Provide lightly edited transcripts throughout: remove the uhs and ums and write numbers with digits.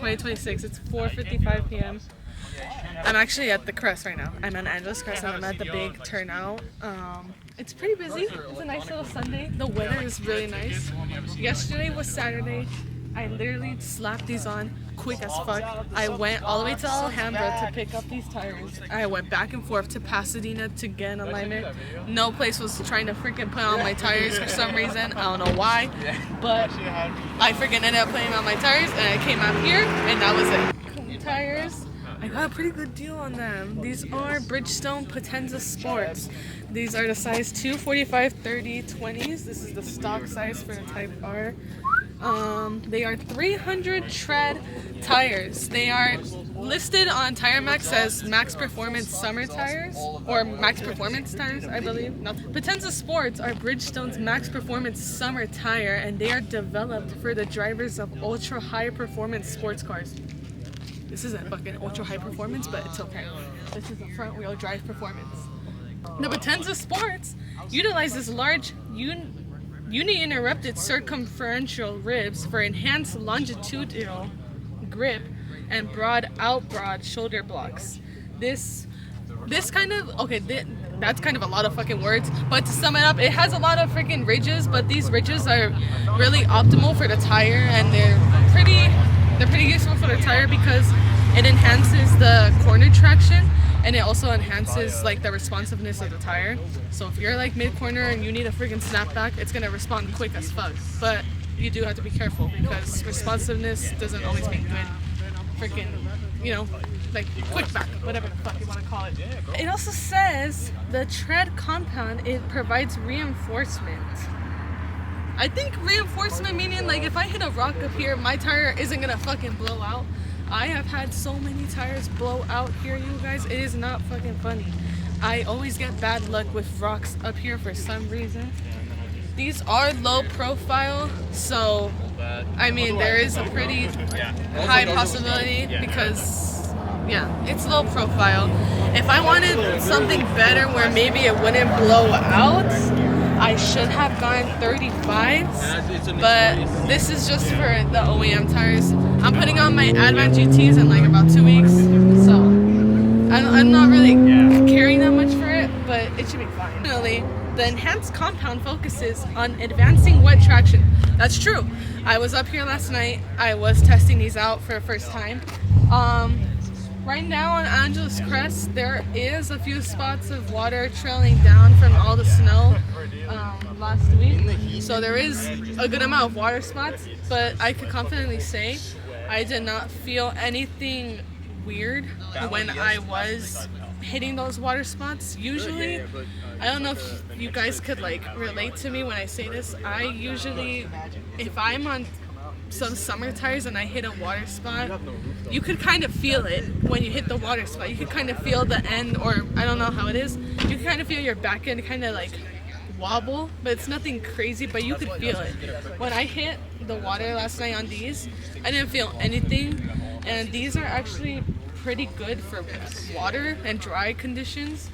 2026. It's 4:55 p.m. I'm actually at the Crest right now. I'm at Angeles Crest and I'm at the big turnout. It's pretty busy. It's a nice little Sunday. The weather is really nice. Yesterday was Saturday. I literally slapped these on quick as fuck. I went all the way to Alhambra to pick up these tires. I went back and forth to Pasadena to get an alignment. No place was trying to freaking put on my tires for some reason. I don't know why, but I freaking ended up putting on my tires and I came out here and that was it. Tires. I got a pretty good deal on them. These are Bridgestone Potenza Sports. These are the size 2, 45, 30, 20s. This is the stock size for the Type R. They are 300 tread tires. They are listed on Tire Max as Max Performance Summer tires, or Max Performance tires, I believe. No. Potenza Sports are Bridgestone's Max Performance Summer tire, and they are developed for the drivers of ultra high performance sports cars. This isn't fucking ultra high performance, but it's okay. This is a front wheel drive performance. The Potenza Sports utilizes large uninterrupted circumferential ribs for enhanced longitudinal grip and broad shoulder blocks. This kind of, okay, that's kind of a lot of fucking words, but to sum it up, it has a lot of freaking ridges, but these ridges are really optimal for the tire, and they're pretty useful for the tire because it enhances the corner traction and it also enhances like the responsiveness of the tire. So if you're like mid-corner and you need a freaking snapback, it's gonna respond quick as fuck. But you do have to be careful because responsiveness doesn't always mean good freaking, you know, like quick back, whatever the fuck you want to call it. It also says the tread compound, it provides reinforcement. I think reinforcement meaning like if I hit a rock up here, my tire isn't gonna fucking blow out. I have had so many tires blow out here, you guys. It is not fucking funny. I always get bad luck with rocks up here for some reason. These are low profile, so I mean there is a pretty high possibility because yeah, it's low profile. If I wanted something better where maybe it wouldn't blow out, I should have gone 35s, but this is just for the OEM tires. I'm putting on my Advent GTs in like about 2 weeks, so I'm not really caring that much for it, but it should be fine. Finally, the enhanced compound focuses on advancing wet traction. That's true. I was up here last night. I was testing these out for the first time. Right now on Angeles Crest, there is a few spots of water trailing down from all the snow last week. So there is a good amount of water spots, but I could confidently say I did not feel anything weird when I was hitting those water spots. Usually, I don't know if you guys could like relate to me when I say this, I usually, if I'm on some summer tires and I hit a water spot, you could kind of feel it when you hit the water spot. You could kind of feel the end, or I don't know how it is, you can kind of feel your back end kind of like wobble, but it's nothing crazy, but you could feel it. When I hit the water last night on these, I didn't feel anything, and these are actually pretty good for water and dry conditions.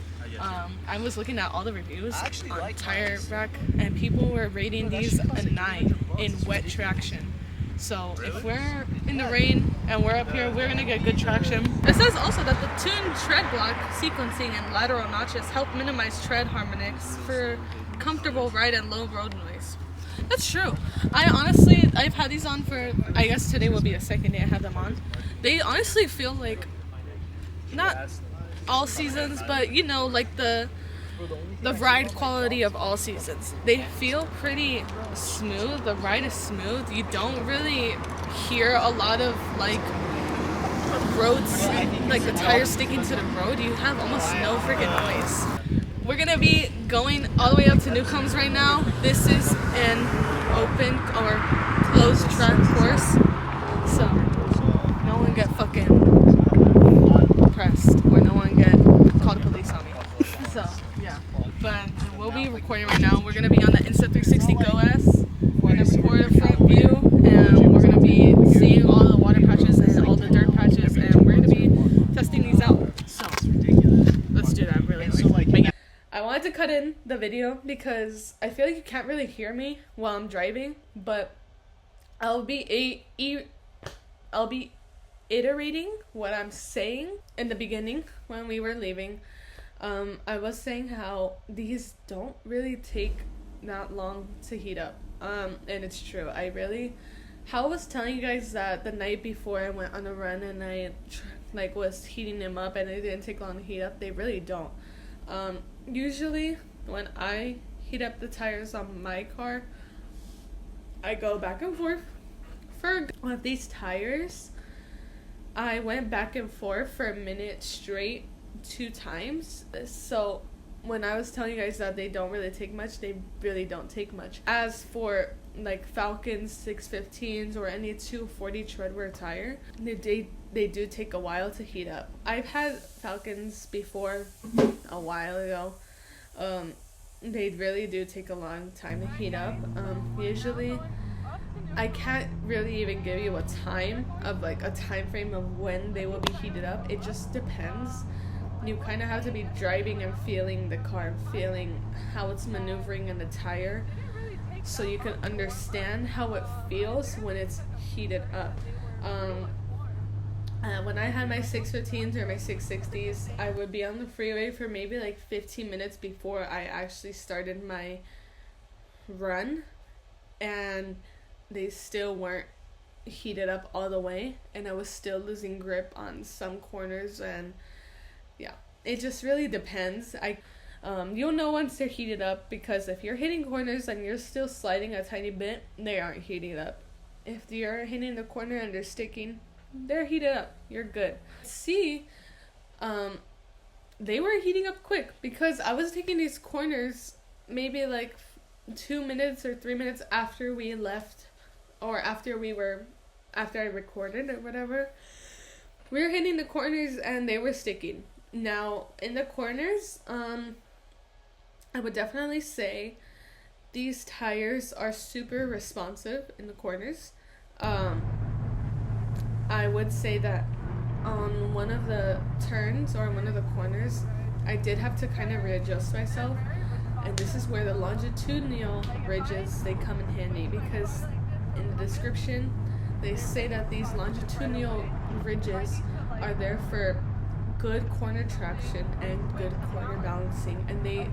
I was looking at all the reviews on Tire Rack and people were rating these a 9 in wet traction. So if we're in the rain and we're up here, we're gonna get good traction. It says also that the tuned tread block sequencing and lateral notches help minimize tread harmonics for comfortable ride and low road noise. That's true. I've had these on for, I guess today will be the second day I have them on. They honestly feel like, not all seasons, but you know, like the ride quality of all seasons. They feel pretty smooth. The ride is smooth. You don't really hear a lot of like roads, like the tires sticking to the road. You have almost no freaking noise. We're gonna be going all the way up to Newcombs right now. This is an open or closed track course, so no one get fucking pressed or no one get called the police on me. So yeah, but we'll be recording right now. We're gonna be on the Insta 360 Go S. We're gonna record a front view, and we're gonna be seeing all the water patches and all the dirt patches, and we're gonna be testing these out. So let's do that really quick. I wanted to cut in the video because I feel like you can't really hear me while I'm driving, but I'll be iterating what I'm saying in the beginning when we were leaving. I was saying how these don't really take that long to heat up. And it's true. How I was telling you guys that the night before I went on a run and I was heating them up and it didn't take long to heat up, they really don't. Usually when I heat up the tires on my car, I go back and forth. For with these tires, I went back and forth for a minute straight 2 times. So when I was telling you guys that they don't really take much, they really don't take much. As for like Falcon's 615s or any 240 treadwear tire, they do take a while to heat up. I've had Falcons before a while ago. They really do take a long time to heat up. Usually I can't really even give you a time frame of when they will be heated up. It just depends. You kind of have to be driving and feeling the car, feeling how it's maneuvering in the tire, so you can understand how it feels when it's heated up. When I had my 615s or my 660s, I would be on the freeway for maybe like 15 minutes before I actually started my run, and they still weren't heated up all the way, and I was still losing grip on some corners. And yeah, it just really depends. You'll know once they're heated up, because if you're hitting corners and you're still sliding a tiny bit, they aren't heated up. If you're hitting the corner and they're sticking, they're heated up. You're good. See, they were heating up quick, because I was taking these corners maybe like 2 minutes or 3 minutes after we left, or after I recorded or whatever. We were hitting the corners and they were sticking. Now, in the corners, I would definitely say these tires are super responsive in the corners. I would say that on one of the turns or one of the corners, I did have to kind of readjust myself. And this is where the longitudinal ridges, they come in handy, because in the description, they say that these longitudinal ridges are there for good corner traction and good corner balancing, and they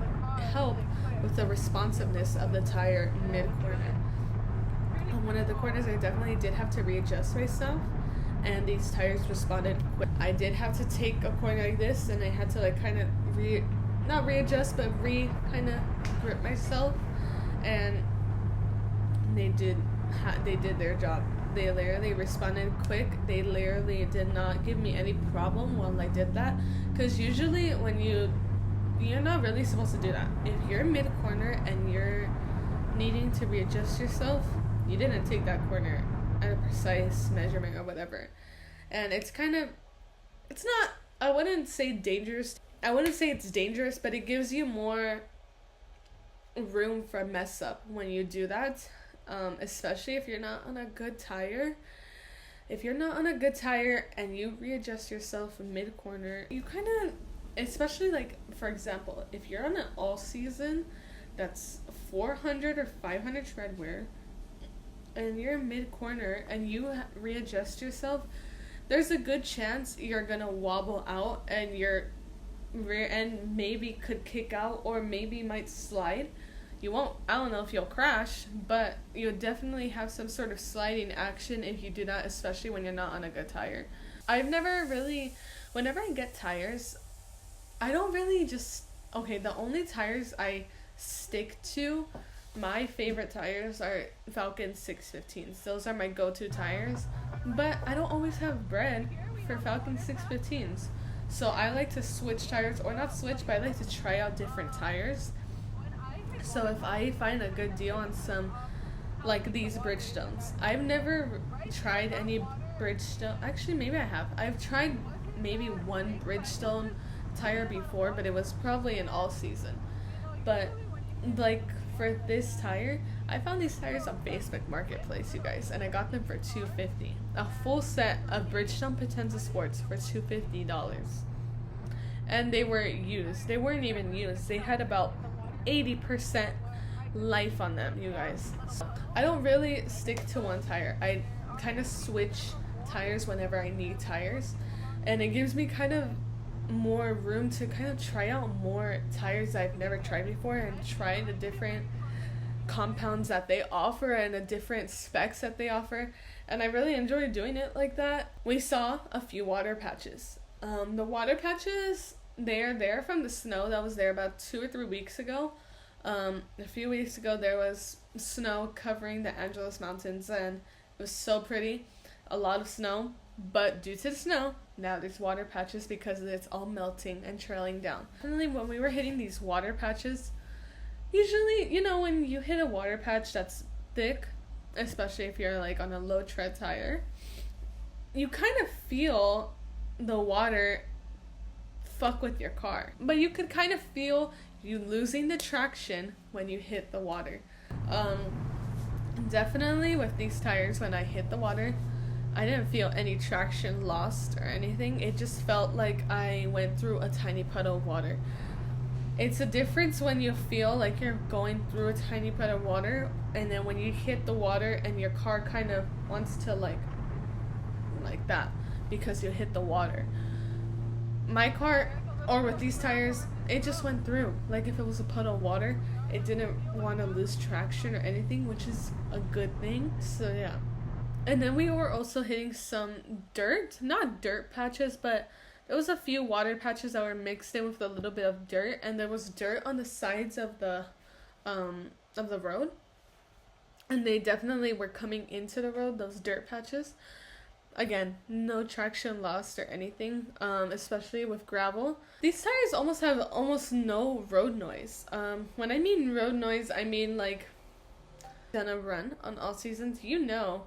help with the responsiveness of the tire mid-corner. On one of the corners, I definitely did have to readjust myself, and these tires responded quick. I did have to take a corner like this, and I had to like kind of not readjust, but kind of grip myself, and they did their job. They literally responded quick. They literally did not give me any problem while I did that, because usually when you're not really supposed to do that. If you're mid-corner and you're needing to readjust yourself, you didn't take that corner at a precise measurement or whatever. And it's not, I wouldn't say dangerous. I wouldn't say it's dangerous, but it gives you more room for mess up when you do that. Especially if you're not on a good tire. If you're not on a good tire and you readjust yourself mid-corner, you kind of, especially like, for example, if you're on an all-season that's 400 or 500 treadwear, and you're mid-corner and you readjust yourself, there's a good chance you're gonna wobble out and your rear end maybe could kick out, or maybe might slide. You won't, I don't know if you'll crash, but you'll definitely have some sort of sliding action if you do that, especially when you're not on a good tire. Whenever I get tires, I don't really the only tires I stick to, my favorite tires are Falcon 615s. Those are my go-to tires, but I don't always have bread for Falcon 615s. So I like to switch tires, or not switch, but I like to try out different tires. So if I find a good deal on some, like these Bridgestones, I've never tried any Bridgestone. Actually, maybe I have. I've tried maybe one Bridgestone tire before, but it was probably an all season. But like for this tire, I found these tires on Facebook Marketplace, you guys, and I got them for $250. A full set of Bridgestone Potenza Sports for $250. And they were used. They weren't even used. They had about 80% life on them, you guys. So I don't really stick to one tire. I kind of switch tires whenever I need tires, and it gives me kind of more room to kind of try out more tires I've never tried before and try the different compounds that they offer and the different specs that they offer, and I really enjoy doing it like that. We saw a few water patches. The water patches, they are there from the snow that was there about 2 or 3 weeks ago. A few weeks ago there was snow covering the Angeles Mountains, and it was so pretty, a lot of snow, but due to the snow, now there's water patches because it's all melting and trailing down. Finally, when we were hitting these water patches, usually, you know, when you hit a water patch that's thick, especially if you're like on a low tread tire, you kind of feel the water fuck with your car, but you could kind of feel you losing the traction when you hit the water. Definitely with these tires, when I hit the water, I didn't feel any traction lost or anything. It just felt like I went through a tiny puddle of water. It's a difference when you feel like you're going through a tiny puddle of water, and then when you hit the water and your car kind of wants to like that because you hit the water. My car, or with these tires, it just went through. Like if it was a puddle of water, it didn't want to lose traction or anything, which is a good thing. So yeah. And then we were also hitting some dirt, not dirt patches, but there was a few water patches that were mixed in with a little bit of dirt, and there was dirt on the sides of the road, and they definitely were coming into the road, those dirt patches. Again, no traction lost or anything, especially with gravel. These tires almost have no road noise. When I mean road noise, I mean like on a run on all seasons, you know,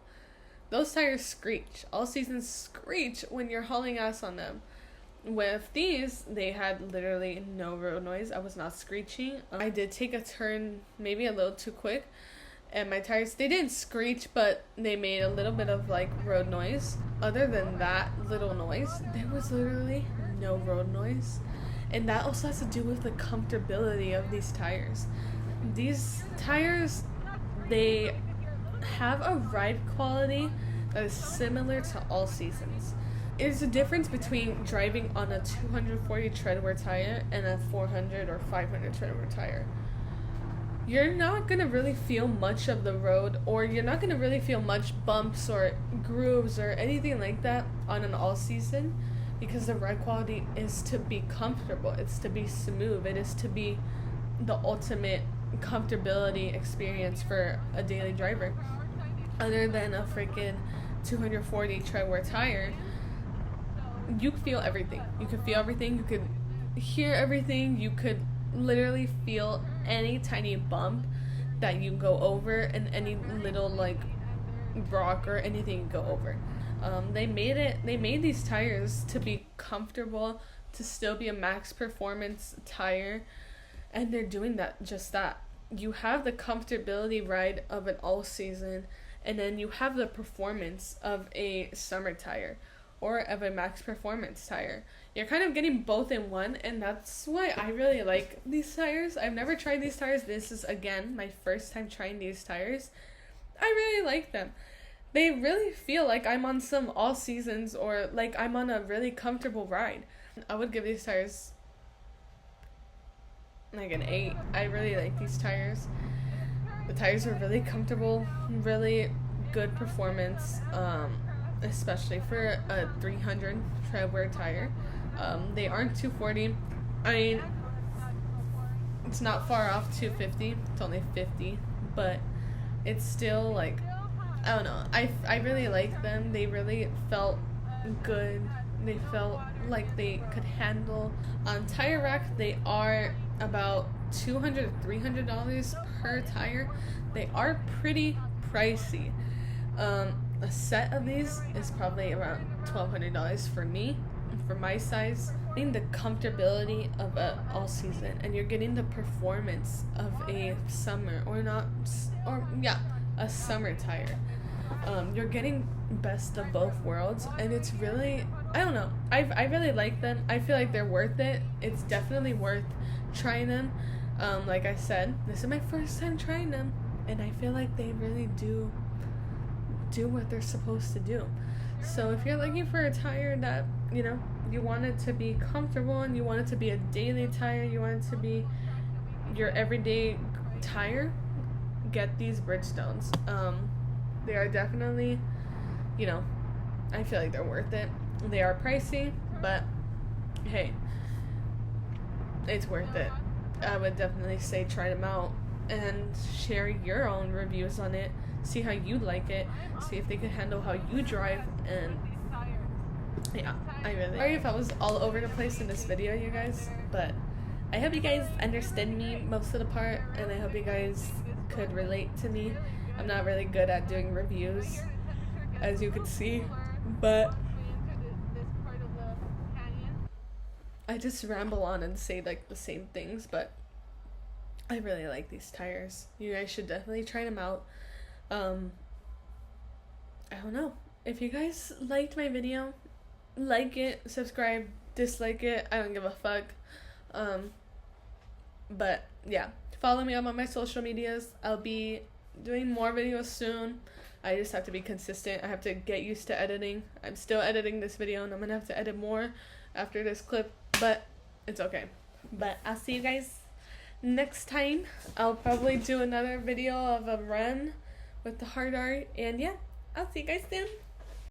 those tires screech. All seasons screech when you're hauling ass on them. With these, they had literally no road noise. I was not screeching. I did take a turn maybe a little too quick, and my tires, they didn't screech, but they made a little bit of like road noise. Other than that little noise, there was literally no road noise. And that also has to do with the comfortability of these tires. These tires, they have a ride quality that is similar to all seasons. There's a difference between driving on a 240 treadwear tire and a 400 or 500 treadwear tire. You're not going to really feel much of the road, or you're not going to really feel much bumps or grooves or anything like that on an all season, because the ride quality is to be comfortable. It's to be smooth. It is to be the ultimate comfortability experience for a daily driver. Other than a freaking 240 treadwear tire, you feel everything. You could feel everything. You could hear everything. You could literally feel any tiny bump that you go over, and any little like rock or anything you go over. They made these tires to be comfortable, to still be a max performance tire, and they're doing just that. You have the comfortability ride of an all season, and then you have the performance of a summer tire or of a max performance tire. You're kind of getting both in one, and that's why I really like these tires. I've never tried these tires. This is, again, my first time trying these tires. I really like them. They really feel like I'm on some all seasons, or like I'm on a really comfortable ride. I would give these tires like an 8. I really like these tires. The tires are really comfortable, really good performance, especially for a 300 treadwear tire. They aren't 240. I mean, it's not far off 250. It's only 50, but it's still like, I don't know. I really like them. They really felt good. They felt like they could handle. On Tire Rack, they are about $200 to $300 per tire. They are pretty pricey. A set of these is probably around $1,200 for me, for my size. Getting the comfortability of a all season, and you're getting the performance of a summer a summer tire. You're getting best of both worlds, and it's really, I don't know, I really like them. I feel like they're worth it. It's definitely worth trying them. Like I said, this is my first time trying them, and I feel like they really do what they're supposed to do. So if you're looking for a tire that, you know, you want it to be comfortable and you want it to be a daily tire, you want it to be your everyday tire, get these Bridgestones. They are definitely, you know, I feel like they're worth it. They are pricey, but hey, it's worth it. I would definitely say try them out and share your own reviews on it. See how you like it. See if they can handle how you drive. And yeah, I really sorry if I was all over the place in this video, you guys, but I hope you guys understand me most of the part, and I hope you guys could relate to me. I'm not really good at doing reviews, as you can see, but I just ramble on and say like the same things. But I really like these tires. You guys should definitely try them out. I don't know. If you guys liked my video, like it, subscribe, dislike it, I don't give a fuck. But yeah, follow me on all my social medias. I'll be doing more videos soon. I just have to be consistent. I have to get used to editing. I'm still editing this video, and I'm gonna have to edit more after this clip, but it's okay. But I'll see you guys next time. I'll probably do another video of a run with the hard art, and yeah, I'll see you guys soon.